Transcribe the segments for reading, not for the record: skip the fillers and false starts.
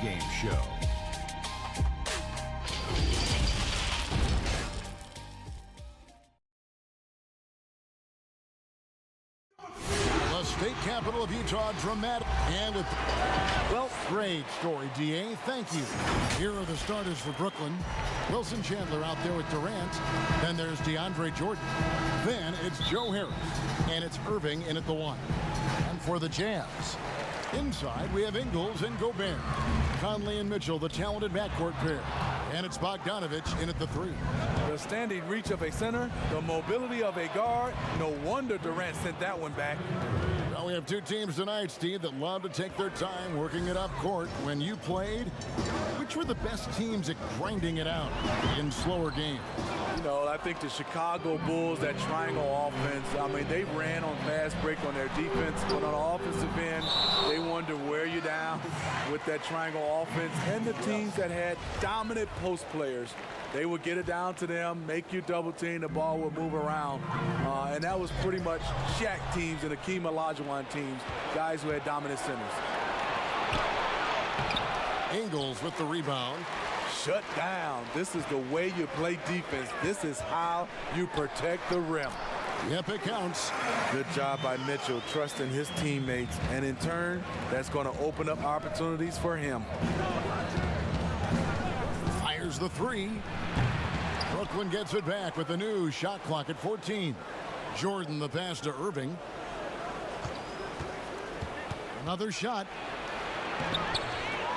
pregame show. The state capital of Utah, dramatic and with, well, great story, DA. Thank you. Here are the starters for Brooklyn. Wilson Chandler out there with Durant. Then there's DeAndre Jordan. Then it's Joe Harris. And it's Irving in at the 1. And for the Jazz, inside we have Ingles and Gobert. Conley and Mitchell, the talented backcourt pair. And it's Bogdanovich in at the 3. The standing reach of a center, the mobility of a guard. No wonder Durant sent that one back. Well, we have two teams tonight, Steve, that love to take their time working it up court. When you played, which were the best teams at grinding it out in slower games? You know, I think the Chicago Bulls, that triangle offense, I mean, they ran on fast break on their defense, but on the offensive end, they wanted to wear you down with that triangle offense. And the teams that had dominant post players, they would get it down to them, make you double team, the ball would move around. And that was pretty much Shaq teams and Akeem Olajuwon teams, guys who had dominant centers. Ingles with the rebound. Shut down. This is the way you play defense. This is how you protect the rim. Yep, it counts. Good job by Mitchell, trusting his teammates. And in turn, that's going to open up opportunities for him. Fires the 3. Brooklyn gets it back with the new shot clock at 14. Jordan the pass to Irving. Another shot.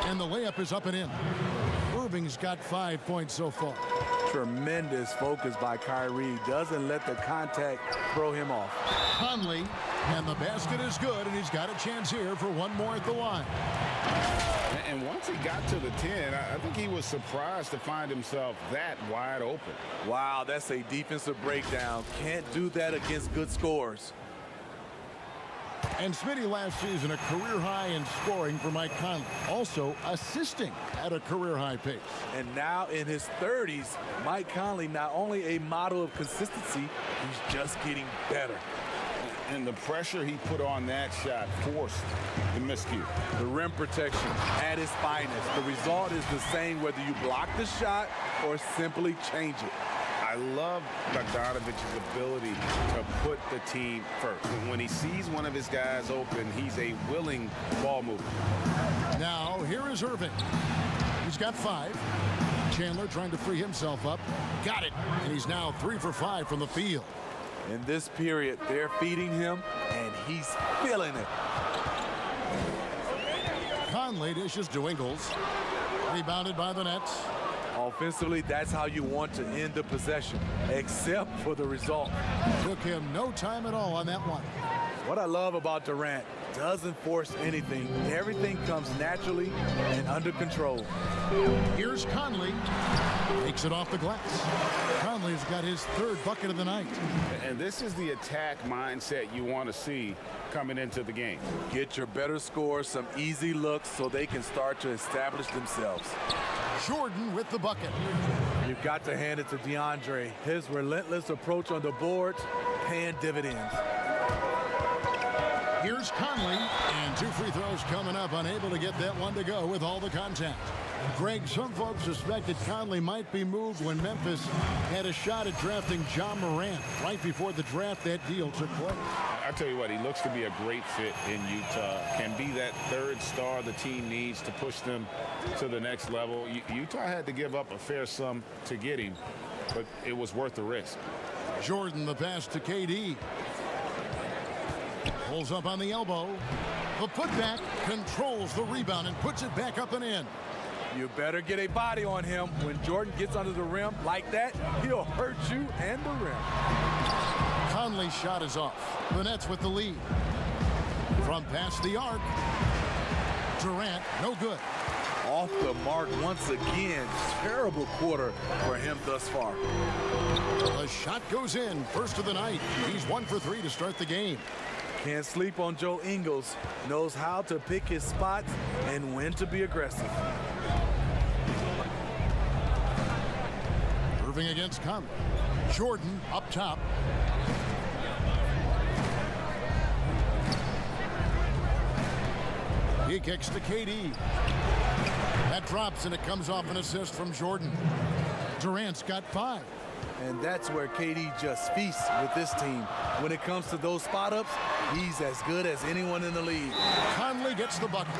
And the layup is up and in. Irving's got 5 points so far. Tremendous focus by Kyrie. Doesn't let the contact throw him off. Conley, and the basket is good, and he's got a chance here for one more at the line. And once he got to the 10, I think he was surprised to find himself that wide open. Wow, that's a defensive breakdown. Can't do that against good scorers. And Smitty last season a career high in scoring for Mike Conley. Also assisting at a career high pace. And now in his 30s, Mike Conley not only a model of consistency, he's just getting better. And the pressure he put on that shot forced the miscue. The rim protection at its finest. The result is the same whether you block the shot or simply change it. I love Bogdanovich's ability to put the team first. When he sees one of his guys open, he's a willing ball mover. Now, here is Irving. He's got 5. Chandler trying to free himself up. Got it. And he's now 3 for 5 from the field. In this period, they're feeding him, and he's feeling it. Conley dishes to Ingles. Rebounded by the Nets. Offensively, that's how you want to end the possession, except for the result. Took him no time at all on that one. What I love about Durant, doesn't force anything. Everything comes naturally and under control. Here's Conley. Takes it off the glass. Conley's got his 3rd bucket of the night. And this is the attack mindset you want to see coming into the game. Get your better scores, some easy looks so they can start to establish themselves. Jordan with the bucket. You've got to hand it to DeAndre. His relentless approach on the boards, paying dividends. Here's Conley, and 2 free throws coming up, unable to get that one to go with all the contact. Greg, some folks suspected Conley might be moved when Memphis had a shot at drafting John Morant. Right before the draft, that deal took place. I tell you what, he looks to be a great fit in Utah. Can be that 3rd star the team needs to push them to the next level. Utah had to give up a fair sum to get him, but it was worth the risk. Jordan the pass to KD. Pulls up on the elbow. The putback controls the rebound and puts it back up and in. You better get a body on him. When Jordan gets under the rim like that, he'll hurt you and the rim. Conley's shot is off. The Nets with the lead. From past the arc. Durant, no good. Off the mark once again. Terrible quarter for him thus far. The shot goes in. First of the night. He's 1 for 3 to start the game. Can't sleep on Joe Ingles. Knows how to pick his spots and when to be aggressive. Irving against Conley. Jordan up top. He kicks to KD. That drops, and it comes off an assist from Jordan. Durant's got 5. And that's where KD just feasts with this team. When it comes to those spot-ups, he's as good as anyone in the league. Conley gets the bucket.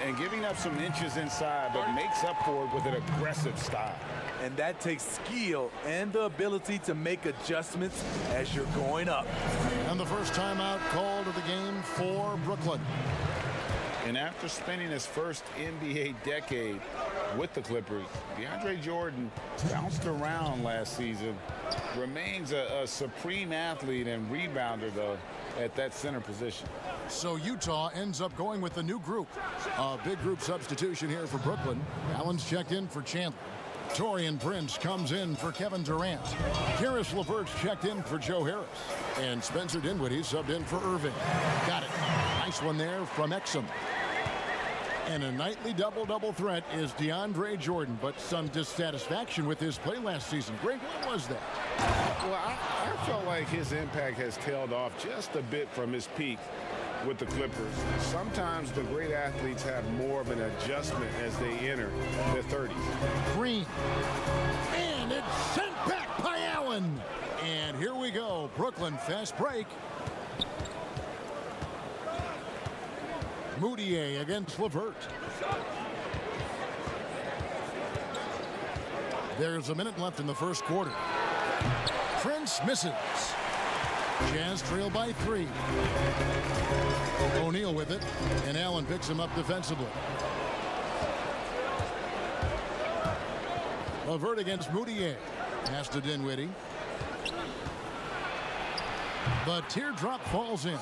And giving up some inches inside, but makes up for it with an aggressive style. And that takes skill and the ability to make adjustments as you're going up. And the first timeout called of the game for Brooklyn. And after spending his first NBA decade with the Clippers, DeAndre Jordan bounced around last season, remains a supreme athlete and rebounder, though, at that center position. So Utah ends up going with the new group. A big group substitution here for Brooklyn. Allen's checked in for Chandler. Taurean Prince comes in for Kevin Durant. Karis LeVert's checked in for Joe Harris. And Spencer Dinwiddie subbed in for Irving. Got it. Nice one there from Exum. And a nightly double-double threat is DeAndre Jordan, but some dissatisfaction with his play last season. Greg, what was that? Well, I felt like his impact has tailed off just a bit from his peak with the Clippers. Sometimes the great athletes have more of an adjustment as they enter their 30s. Green. And it's sent back by Allen. And here we go. Brooklyn fast break. Moutier against LeVert. There's a minute left in the first quarter. Prince misses. Jazz trail by 3. O'Neal with it, and Allen picks him up defensively. LeVert against Moutier. Pass to Dinwiddie. The teardrop falls in.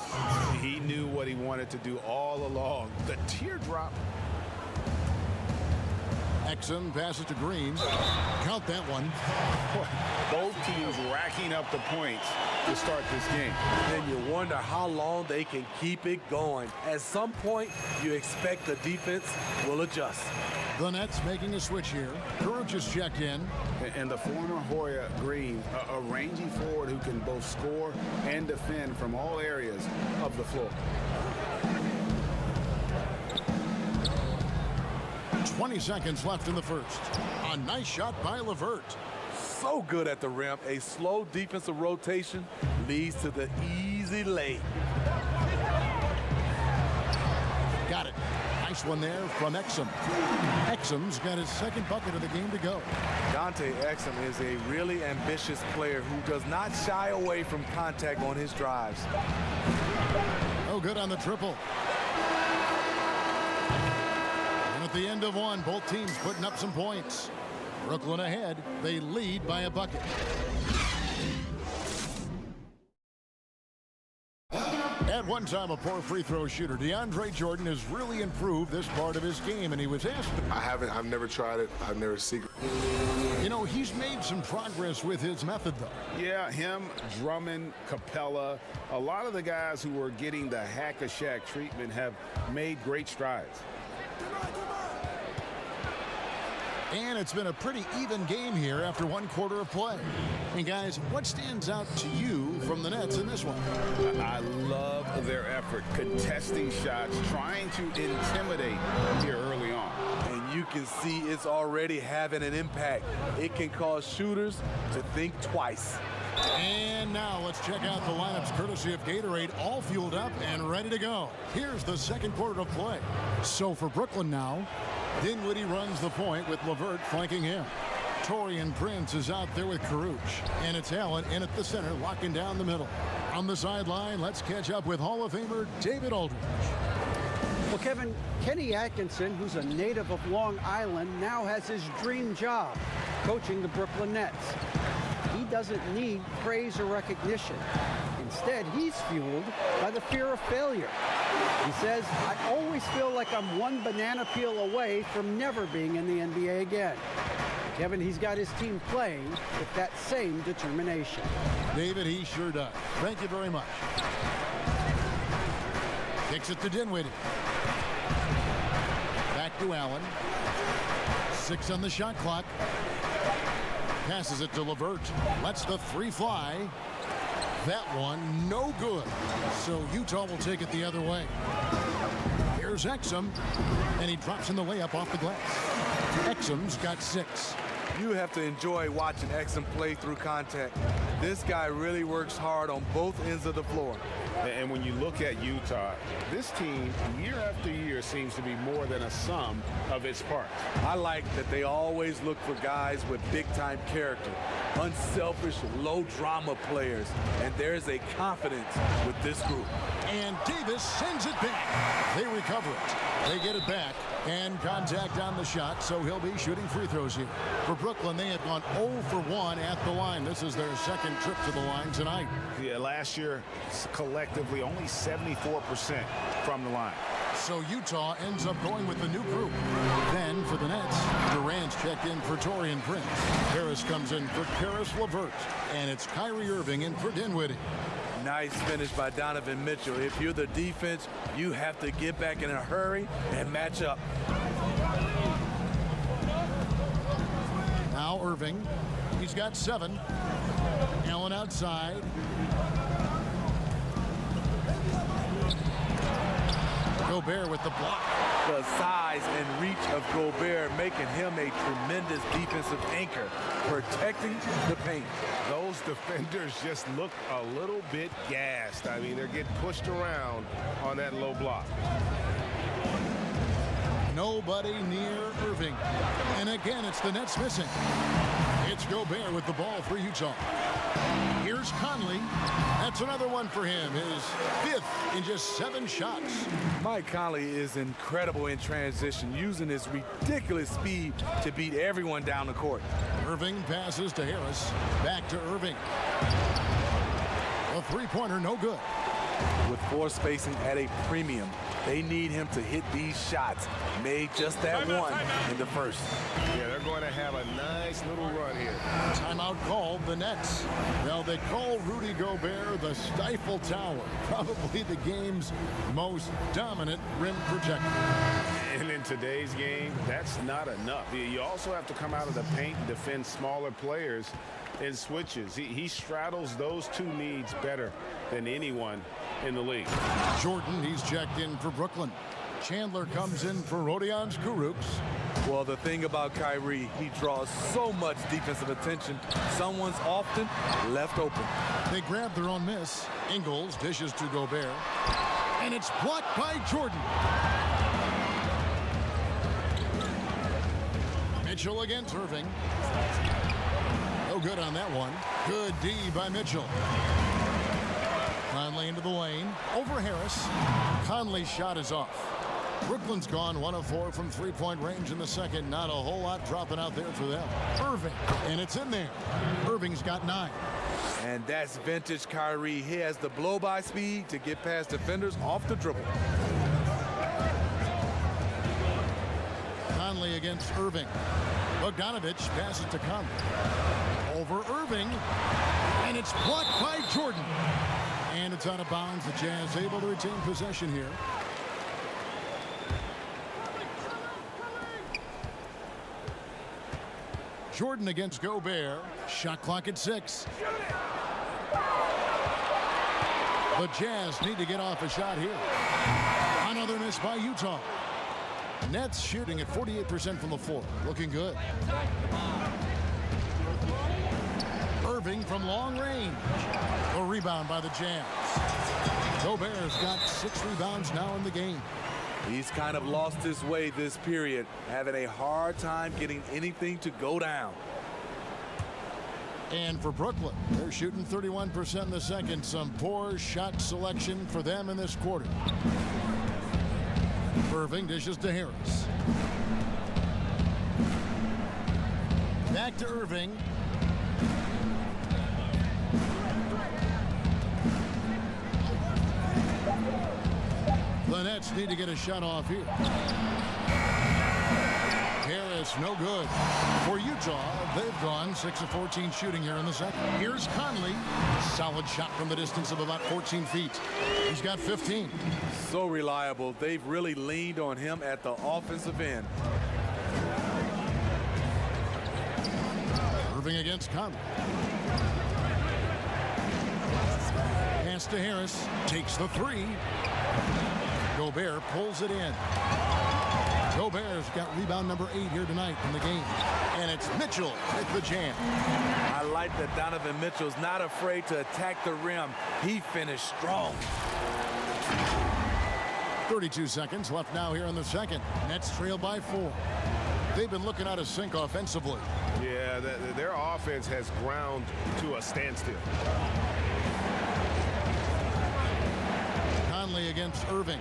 He knew what he wanted to do all along. The teardrop. Exum passes to Green. Count that one. Both teams racking up the points to start this game. And you wonder how long they can keep it going. At some point, you expect the defense will adjust. The Nets making a switch here. Caruth is checked in. And the former Hoya Green, a rangy forward who can both score and defend from all areas of the floor. 20 seconds left in the first. A nice shot by LeVert. So good at the rim. A slow defensive rotation leads to the easy lay. Got it. Nice one there from Exum. Exum's got his second bucket of the game to go. Dante Exum is a really ambitious player who does not shy away from contact on his drives. Oh, good on the triple. And at the end of one, both teams putting up some points. Brooklyn ahead. They lead by a bucket. At one time a poor free throw shooter, DeAndre Jordan has really improved this part of his game, and he was asked. I've never tried it. I've never seen it. You know, he's made some progress with his method, though. Yeah, him, Drummond, Capella, a lot of the guys who were getting the hack-a-shack treatment have made great strides. And it's been a pretty even game here after one quarter of play. And guys, what stands out to you from the Nets in this one? I love their effort, contesting shots, trying to intimidate here early on. And you can see it's already having an impact. It can cause shooters to think twice. And now let's check out the lineups courtesy of Gatorade, all fueled up and ready to go. Here's the second quarter of play. So for Brooklyn now, Dinwiddie runs the point with LeVert flanking him. Taurean Prince is out there with Caruth. And it's Allen in at the center, locking down the middle. On the sideline, let's catch up with Hall of Famer David Aldridge. Well, Kevin, Kenny Atkinson, who's a native of Long Island, now has his dream job, coaching the Brooklyn Nets. He doesn't need praise or recognition. Instead, he's fueled by the fear of failure. He says, I always feel like I'm one banana peel away from never being in the NBA again. Kevin, he's got his team playing with that same determination. David, he sure does. Thank you very much. Kicks it to Dinwiddie. Back to Allen. 6 on the shot clock. Passes it to LeVert. Lets the three fly. That one no good. So Utah will take it the other way. Here's Here's Exum, and he drops in the layup off the glass. Exum's got 6. You have to enjoy watching Exum play through contact. This guy really works hard on both ends of the floor. And when you look at Utah, this team, year after year, seems to be more than a sum of its parts. I like that they always look for guys with big-time character, unselfish, low-drama players, and there's a confidence with this group. And Davis sends it back. They recover it. They get it back. And contact on the shot, so he'll be shooting free throws here. For Brooklyn, they have gone 0 for 1 at the line. This is their second trip to the line tonight. Yeah, last year, collectively, only 74% from the line. So Utah ends up going with the new group. Then for the Nets, Durant's checked in for Taurean Prince. Harris comes in for Karis LeVert. And it's Kyrie Irving in for Dinwiddie. Nice finish by Donovan Mitchell. If you're the defense, you have to get back in a hurry and match up. Now Irving. He's got 7. Allen outside. Gobert with the block. The size and reach of Gobert making him a tremendous defensive anchor, protecting the paint. Those defenders just look a little bit gassed. I mean, they're getting pushed around on that low block. Nobody near Irving. And again, it's the Nets missing. It's Gobert with the ball for Utah. Here's Conley. That's another one for him. His 5th in just 7 shots. Mike Conley is incredible in transition, using his ridiculous speed to beat everyone down the court. Irving passes to Harris. Back to Irving. A three-pointer, no good. With floor spacing at a premium, they need him to hit these shots. Made just that one in the first. Yeah, they're going to have a nice little run here. Timeout called the Nets. Well, they call Rudy Gobert the Stifle Tower. Probably the game's most dominant rim protector. And in today's game, that's not enough. You also have to come out of the paint and defend smaller players in switches. He straddles those two needs better than anyone in the league. Jordan, he's checked in for Brooklyn. Chandler comes in for Rodions Kurucs. Well, the thing about Kyrie, he draws so much defensive attention. Someone's often left open. They grab their own miss. Ingles dishes to Gobert. And it's blocked by Jordan. Mitchell against Irving. No good on that one. Good D by Mitchell. Conley into the lane. Over Harris. Conley's shot is off. Brooklyn's gone 1 of 4 from three-point range in the second. Not a whole lot dropping out there for them. Irving. And it's in there. Irving's got 9. And that's vintage Kyrie. He has the blow-by speed to get past defenders off the dribble. Conley against Irving. Bogdanovich passes to Conley. Over Irving. And it's blocked by Jordan. And it's out of bounds. The Jazz able to retain possession here. Jordan against Gobert. Shot clock at 6. The Jazz need to get off a shot here. Another miss by Utah. Nets shooting at 48% from the floor. Looking good. Irving from long range. A rebound by the Jazz. Gobert's got 6 rebounds now in the game. He's kind of lost his way this period, having a hard time getting anything to go down. And for Brooklyn, they're shooting 31% in the second. Some poor shot selection for them in this quarter. Irving dishes to Harris. Back to Irving. The Nets need to get a shot off here. Harris, no good. For Utah, they've gone 6 of 14 shooting here in the second. Here's Conley. Solid shot from the distance of about 14 feet. He's got 15. So reliable. They've really leaned on him at the offensive end. Irving against Conley. Pass to Harris. Takes the 3. Gobert pulls it in. Gobert's got rebound number 8 here tonight in the game. And it's Mitchell with the jam. I like that Donovan Mitchell's not afraid to attack the rim. He finished strong. 32 seconds left now here in the second. Nets trail by 4. They've been looking out of sync offensively. Yeah, their offense has ground to a standstill. Conley against Irving.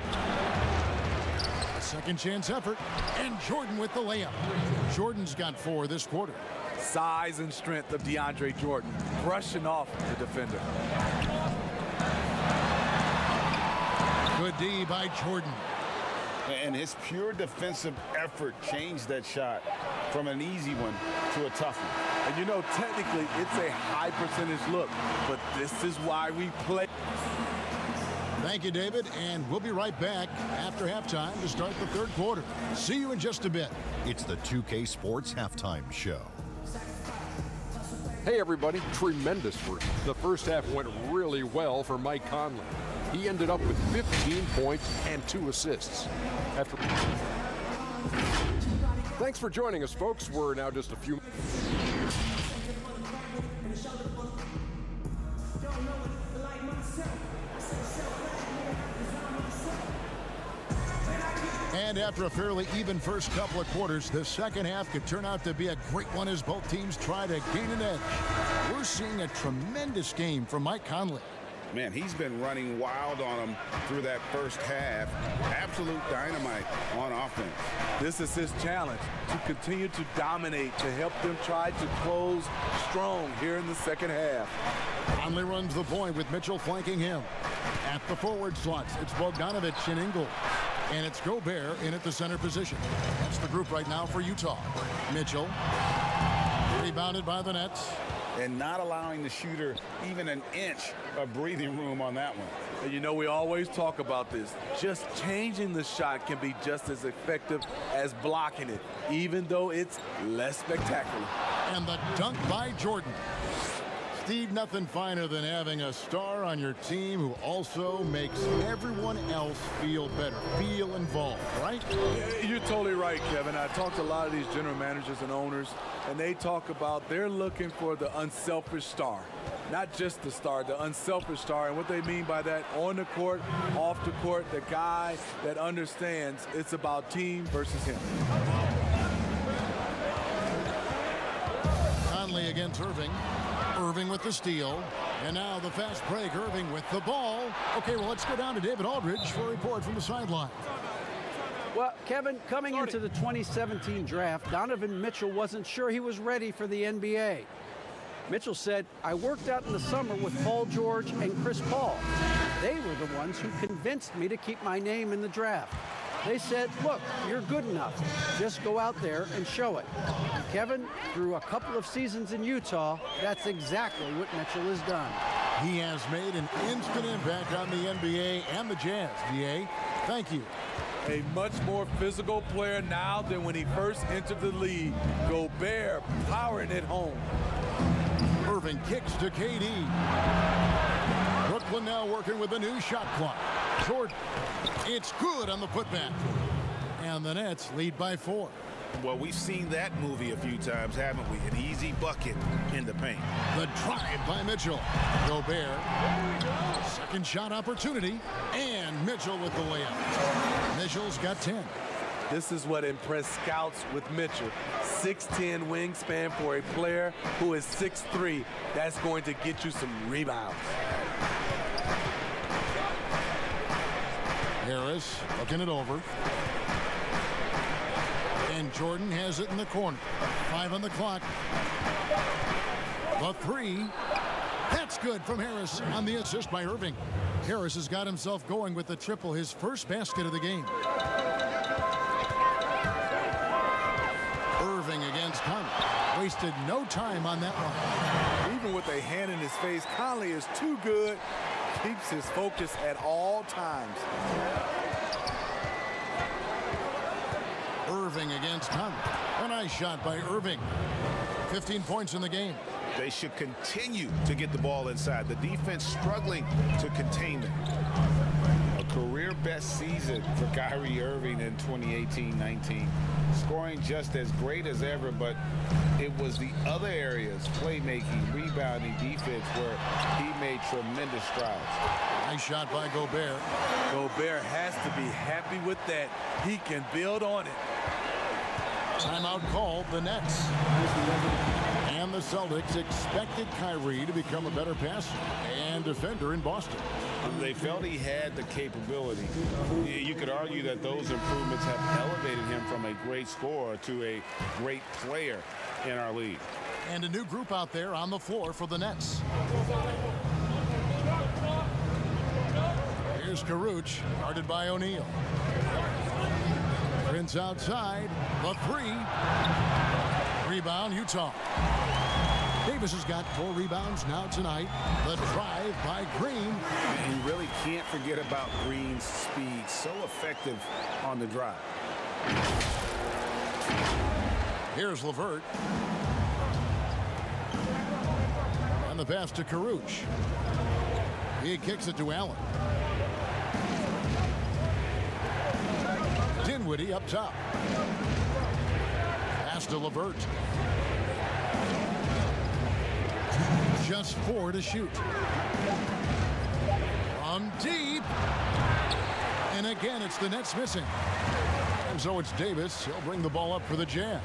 Second chance effort. And Jordan with the layup. Jordan's got 4 this quarter. Size and strength of DeAndre Jordan, brushing off the defender. Good D by Jordan. And his pure defensive effort changed that shot from an easy one to a tough one. And you know, technically, it's a high percentage look, but this is why we play. Thank you, David, and we'll be right back after halftime to start the third quarter. See you in just a bit. It's the 2K Sports Halftime Show. Hey everybody, tremendous work. The first half went really well for Mike Conley. He ended up with 15 points and 2 assists. Thanks for joining us, folks. We're now just a few. And after a fairly even first couple of quarters, the second half could turn out to be a great one as both teams try to gain an edge. We're seeing a tremendous game from Mike Conley. Man, he's been running wild on them through that first half. Absolute dynamite on offense. This is his challenge, to continue to dominate, to help them try to close strong here in the second half. Conley runs the point with Mitchell flanking him. At the forward slots, it's Bogdanovich and Ingle. And it's Gobert in at the center position. That's the group right now for Utah. Mitchell, rebounded by the Nets. And not allowing the shooter even an inch of breathing room on that one. And you know, we always talk about this. Just changing the shot can be just as effective as blocking it, even though it's less spectacular. And the dunk by Jordan. Steve, nothing finer than having a star on your team who also makes everyone else feel better, feel involved, right? You're totally right, Kevin. I talked to a lot of these general managers and owners, and they talk about they're looking for the unselfish star. Not just the star, the unselfish star. And what they mean by that, on the court, off the court, the guy that understands it's about team versus him. Conley against Irving. Irving with the steal. And now the fast break. Irving with the ball. Okay, well, let's go down to David Aldridge for a report from the sideline. Well, Kevin, coming into the 2017 draft, Donovan Mitchell wasn't sure he was ready for the NBA. Mitchell said, "I worked out in the summer with Paul George and Chris Paul. They were the ones who convinced me to keep my name in the draft. They said, look, you're good enough. Just go out there and show it." And Kevin, through a couple of seasons in Utah, that's exactly what Mitchell has done. He has made an instant impact on the NBA and the Jazz. DA, thank you. A much more physical player now than when he first entered the league. Gobert powering it home. Irving kicks to KD. Brooklyn now working with a new shot clock. Jordan, it's good on the putback. And the Nets lead by 4. Well, we've seen that movie a few times, haven't we? An easy bucket in the paint. The drive by Mitchell. Gobert. Second shot opportunity. And Mitchell with the layup. Mitchell's got 10. This is what impressed scouts with Mitchell. 6'10" wingspan for a player who is 6'3". That's going to get you some rebounds. Harris looking it over. And Jordan has it in the corner. 5 on the clock. The 3. That's good from Harris on the assist by Irving. Harris has got himself going with the triple, his first basket of the game. Irving against Conley. Wasted no time on that one. Even with a hand in his face, Conley is too good. Keeps his focus at all times. Irving against Conley. A nice shot by Irving. 15 points in the game. They should continue to get the ball inside. The defense struggling to contain them. A career best season for Kyrie Irving in 2018-19. Scoring just as great as ever, but it was the other areas, playmaking, rebounding, defense, where he made tremendous strides. Nice shot by Gobert. Gobert has to be happy with that. He can build on it. Timeout called, the Nets. And the Celtics expected Kyrie to become a better passer and defender in Boston. They felt he had the capability. You could argue that those improvements have elevated him from a great scorer to a great player in our league. And a new group out there on the floor for the Nets. Here's Karuch, guarded by O'Neal. Prince outside, the three. Rebound, Utah. Davis has got 4 rebounds now tonight. The drive by Green. And you really can't forget about Green's speed. So effective on the drive. Here's LeVert. And the pass to Karuch. He kicks it to Allen. Dinwiddie up top. Pass to LeVert. Just 4 to shoot. From deep. And again, it's the Nets missing. And so it's Davis. He'll bring the ball up for the Jazz.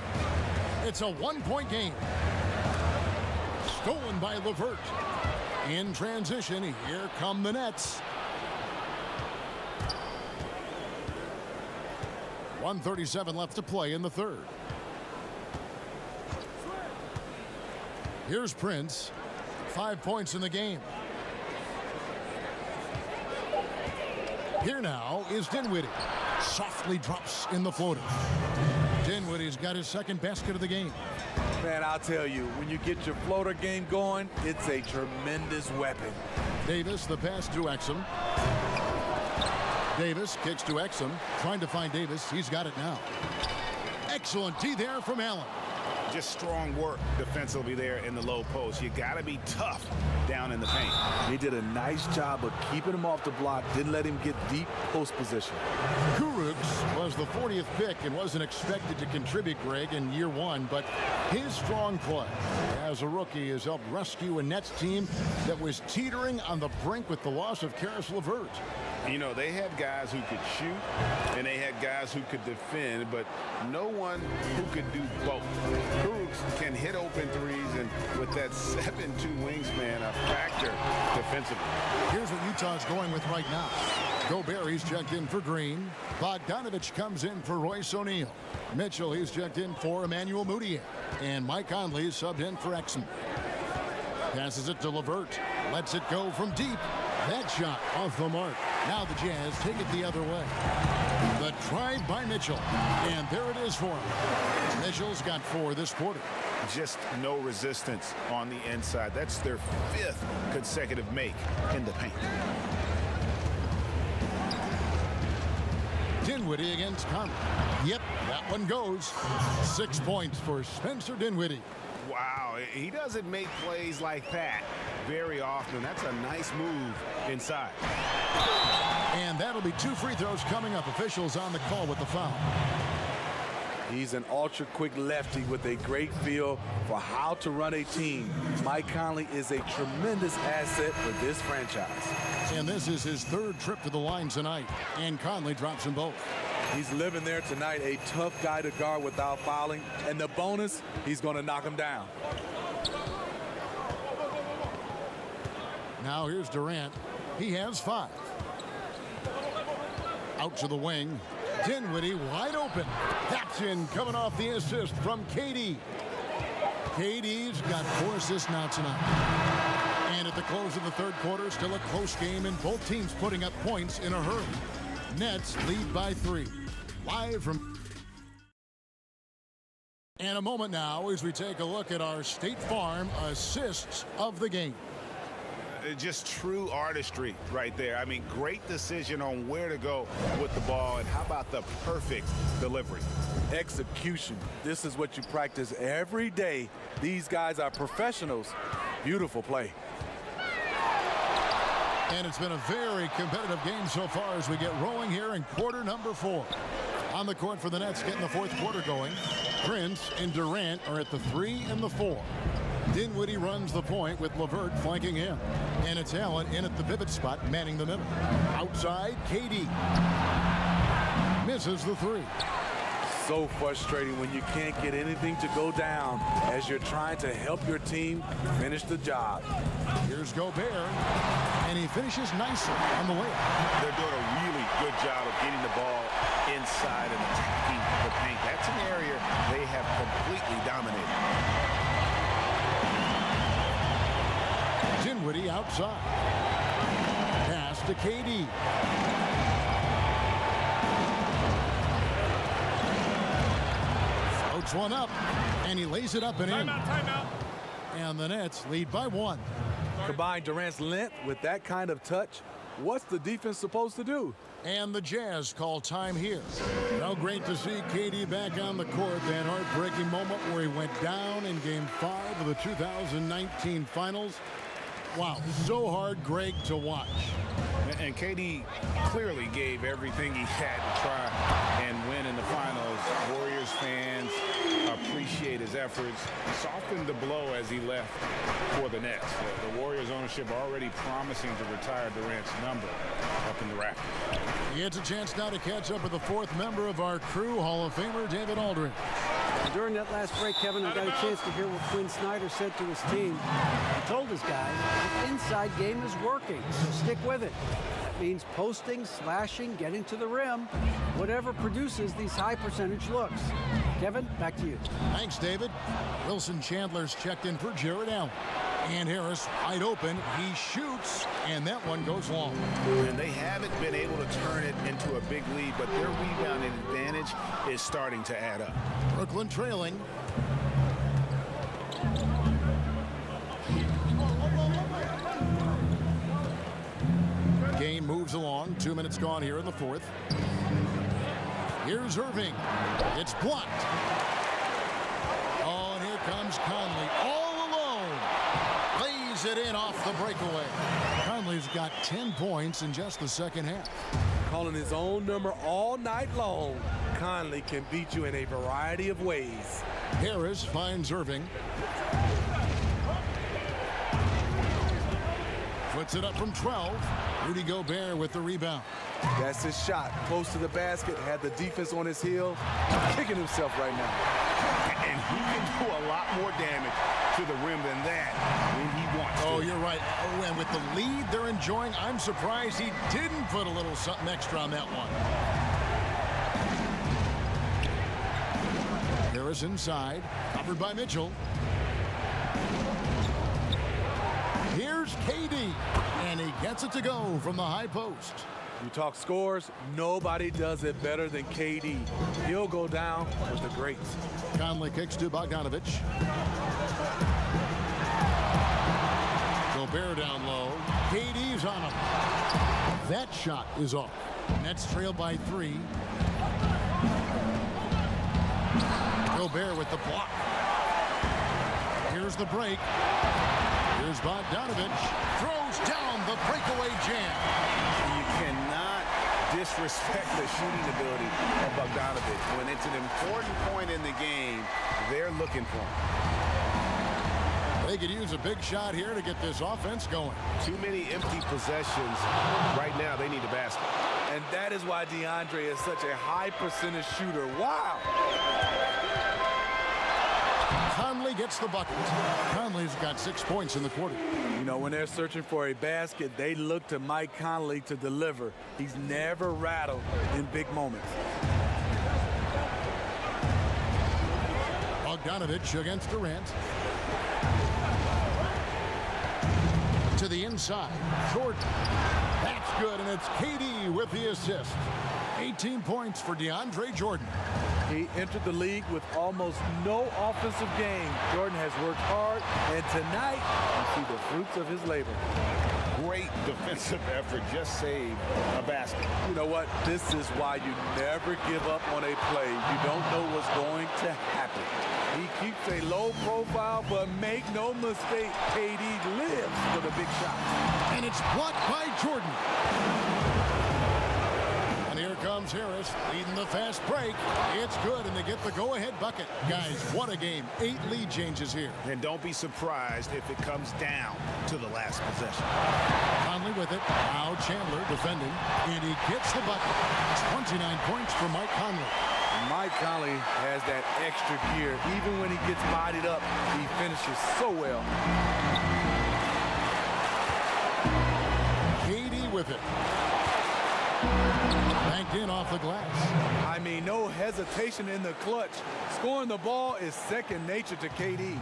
It's a 1-point game. Stolen by LeVert. In transition, here come the Nets. 1:37 left to play in the third. Here's Prince. 5 points in the game. Here now is Dinwiddie. Softly drops in the floater. Dinwiddie's got his second basket of the game. Man, I'll tell you, when you get your floater game going, it's a tremendous weapon. Davis, the pass to Exum. Davis kicks to Exum. Trying to find Davis. He's got it now. Excellent D there from Allen. Just strong work defensively there in the low post. You got to be tough down in the paint. He did a nice job of keeping him off the block, didn't let him get deep post position. Kurucs was the 40th pick and wasn't expected to contribute, Greg, in year 1, but his strong play as a rookie has helped rescue a Nets team that was teetering on the brink with the loss of Karis LeVert. You know, they had guys who could shoot and they had guys who could defend, but no one who could do both. Kurucs can hit open threes, and with that 7'2" wingspan, a factor defensively. Here's what Utah's going with right now. Gobert, he's checked in for Green. Bogdanovich comes in for Royce O'Neal. Mitchell, he's checked in for Emmanuel Mudiay. And Mike Conley is subbed in for Exum. Passes it to LeVert. Lets it go from deep. That shot off the mark. Now the Jazz take it the other way. The drive by Mitchell. And there it is for him. Mitchell's got 4 this quarter. Just no resistance on the inside. That's their 5th consecutive make in the paint. Dinwiddie against Conley. Yep, that one goes. 6 points for Spencer Dinwiddie. Wow, he doesn't make plays like that very often. That's a nice move inside. And that'll be 2 free throws coming up. Officials on the call with the foul. He's an ultra-quick lefty with a great feel for how to run a team. Mike Conley is a tremendous asset for this franchise. And this is his 3rd trip to the line tonight. And Conley drops them both. He's living there tonight, a tough guy to guard without fouling. And the bonus, he's going to knock him down. Now here's Durant. He has 5. Out to the wing. Dinwiddie wide open. That's in, coming off the assist from KD. KD's got 4 assists now tonight. And at the close of the 3rd quarter, still a close game, and both teams putting up points in a hurry. Nets lead by 3. Live from... And a moment now as we take a look at our State Farm assists of the game. Just true artistry right there. I mean, great decision on where to go with the ball, and how about the perfect delivery? Execution. This is what you practice every day. These guys are professionals. Beautiful play. And it's been a very competitive game so far as we get rolling here in quarter number 4. On the court for the Nets, getting the fourth quarter going. Prince and Durant are at the 3 and the 4. Dinwiddie runs the point with LeVert flanking him. And it's Allen in at the pivot spot, manning the middle. Outside, KD. Misses the 3. So frustrating when you can't get anything to go down as you're trying to help your team finish the job. Here's Gobert, and he finishes nicely on the way. They're doing a really good job of getting the ball inside and attacking the paint. That's an area they have completely dominated. Dinwiddie outside. Pass to KD. Floats one up, and he lays it up and in. Timeout. And the Nets lead by 1. Combine Durant's length with that kind of touch. What's the defense supposed to do? And the Jazz call time here. Now great to see KD back on the court. That heartbreaking moment where he went down in Game 5 of the 2019 Finals. Wow, so hard, Greg, to watch. And KD clearly gave everything he had to try and win in the finals. Warriors fans appreciate his efforts. Softened the blow as he left for the Nets. The Warriors ownership already promising to retire Durant's number up in the rafters. He gets a chance now to catch up with the fourth member of our crew, Hall of Famer David Aldridge. During that last break, Kevin, I got a chance to hear what Quinn Snyder said to his team. He told his guys, the inside game is working, so stick with it. That means posting, slashing, getting to the rim, whatever produces these high percentage looks. Kevin, back to you. Thanks, David. Wilson Chandler's checked in for Jared Allen. And Harris wide open. He shoots, and that one goes long. And they haven't been able to turn it into a big lead, but their rebounding advantage is starting to add up. Brooklyn trailing. Game moves along. 2 minutes gone here in the fourth. Here's Irving. It's blocked. Oh, and here comes Conley. All alone. Lays it in off the breakaway. Conley's got 10 points in just the second half. Calling his own number all night long. Conley can beat you in a variety of ways. Harris finds Irving. Puts it up from 12. Rudy Gobert with the rebound. That's his shot. Close to the basket. Had the defense on his heel. Kicking himself right now. And he can do a lot more damage to the rim than that when he wants to. Oh, you're right. Oh, and with the lead they're enjoying, I'm surprised he didn't put a little something extra on that one. Harris inside. Covered by Mitchell. Here's KD. And he gets it to go from the high post. You talk scores, nobody does it better than KD. He'll go down with the greats. Conley kicks to Bogdanovich. Gobert down low. KD's on him. That shot is off. Nets trail by 3. Gobert with the block. Here's the break. Here's Bogdanovich. Throws down the breakaway jam. You cannot disrespect the shooting ability of Bogdanovich. When it's an important point in the game, they're looking for him. They could use a big shot here to get this offense going. Too many empty possessions. Right now, they need a basket. And that is why DeAndre is such a high percentage shooter. Wow! Conley gets the bucket. Conley's got 6 points in the quarter. You know, when they're searching for a basket, they look to Mike Conley to deliver. He's never rattled in big moments. Bogdanovich against Durant. To the inside. Jordan. That's good, and it's KD with the assist. 18 points for DeAndre Jordan. He entered the league with almost no offensive game. Jordan has worked hard, and tonight you see the fruits of his labor. Great defensive effort, just saved a basket. You know what? This is why you never give up on a play. You don't know what's going to happen. He keeps a low profile, but make no mistake, KD lives for the big shot. And it's blocked by Jordan. Morris leading the fast break. It's good, and they get the go-ahead bucket. Guys, what a game. 8 lead changes here. And don't be surprised if it comes down to the last possession. Conley with it. Now Chandler defending, and he gets the bucket. 29 points for Mike Conley. Mike Conley has that extra gear. Even when he gets bodied up, he finishes so well. KD with it. Banked in off the glass. I mean, no hesitation in the clutch. Scoring the ball is second nature to KD.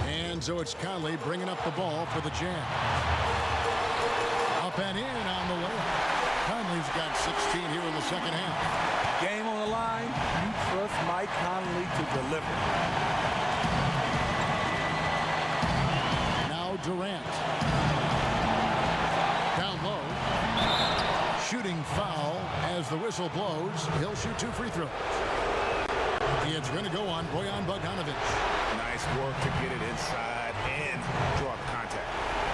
And so it's Conley bringing up the ball for the Jam. Up and in on the way. Conley's got 16 here in the second half. Game on the line. You trust Mike Conley to deliver. Now Durant. Down low. Shooting foul as the whistle blows. He'll shoot 2 free throws. It's going to go on Bojan Bogdanovic. Nice work to get it inside and draw up contact.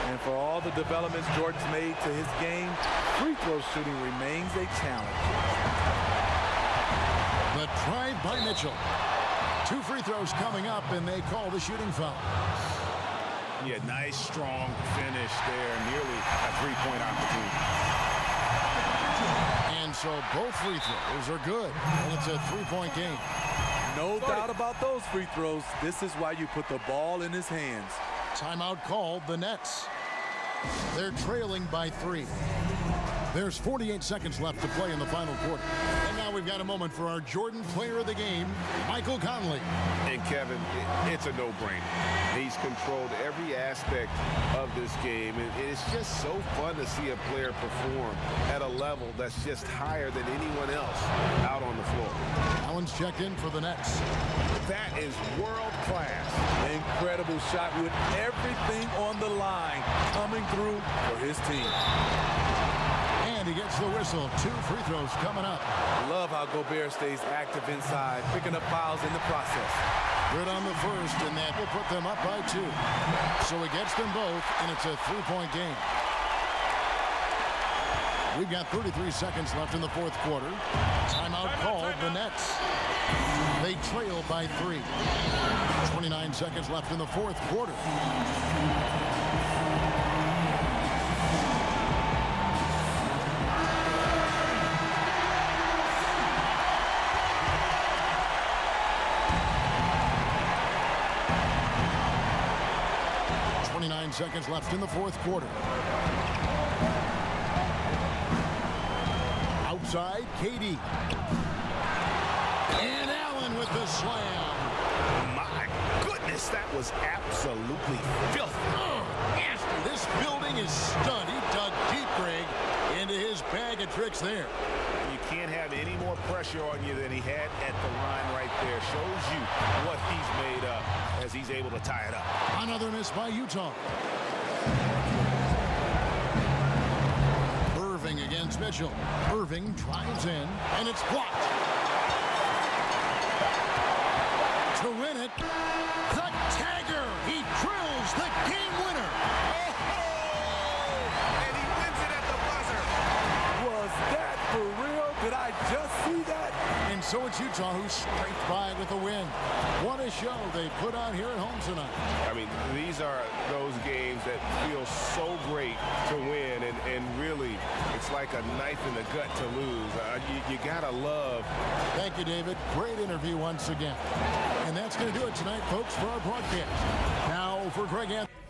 And for all the developments Jordan's made to his game, free throw shooting remains a challenge. The drive by Mitchell. 2 free throws coming up, and they call the shooting foul. Yeah, nice, strong finish there. Nearly a 3-point opportunity. And so both free throws are good, and it's a 3-point game. No doubt about those free throws. This is why you put the ball in his hands. Timeout called, the Nets. They're trailing by 3. There's 48 seconds left to play in the final quarter. And now we've got a moment for our Jordan player of the game, Michael Conley. And Kevin, it's a no-brainer. He's controlled every aspect of this game, and it's just so fun to see a player perform at a level that's just higher than anyone else out on the floor. Allen's checked in for the Nets. That is world-class. Incredible shot with everything on the line coming through for his team. And he gets the whistle. 2 free throws coming up. Love how Gobert stays active inside, picking up fouls in the process. Good on the first, and that will put them up by 2. So he gets them both, and it's a 3-point game. We've got 33 seconds left in the fourth quarter. Timeout called, the Nets. They trail by 3. 29 seconds left in the fourth quarter. Seconds left in the fourth quarter. Outside, KD. And Allen with the slam. My goodness, that was absolutely filthy. Nasty. This building is stunned. He dug deep, Greg, into his bag of tricks there. You can't have any more pressure on you than he had at the line right there. Shows you what he's made of as he's able to tie it up. Another miss by Utah. Irving against Mitchell. Irving drives in, and it's blocked. To win it, the tagger. He drills the game winner. And he wins it at the buzzer. Was that for real? Did I just see that? And so it's Utah who scraped by with a win. What a show they put on here at home tonight. I mean, these are those games that feel so great to win, and really, it's like a knife in the gut to lose. You gotta love. Thank you, David. Great interview once again. And that's going to do it tonight, folks, for our broadcast. Now for Greg Anthony.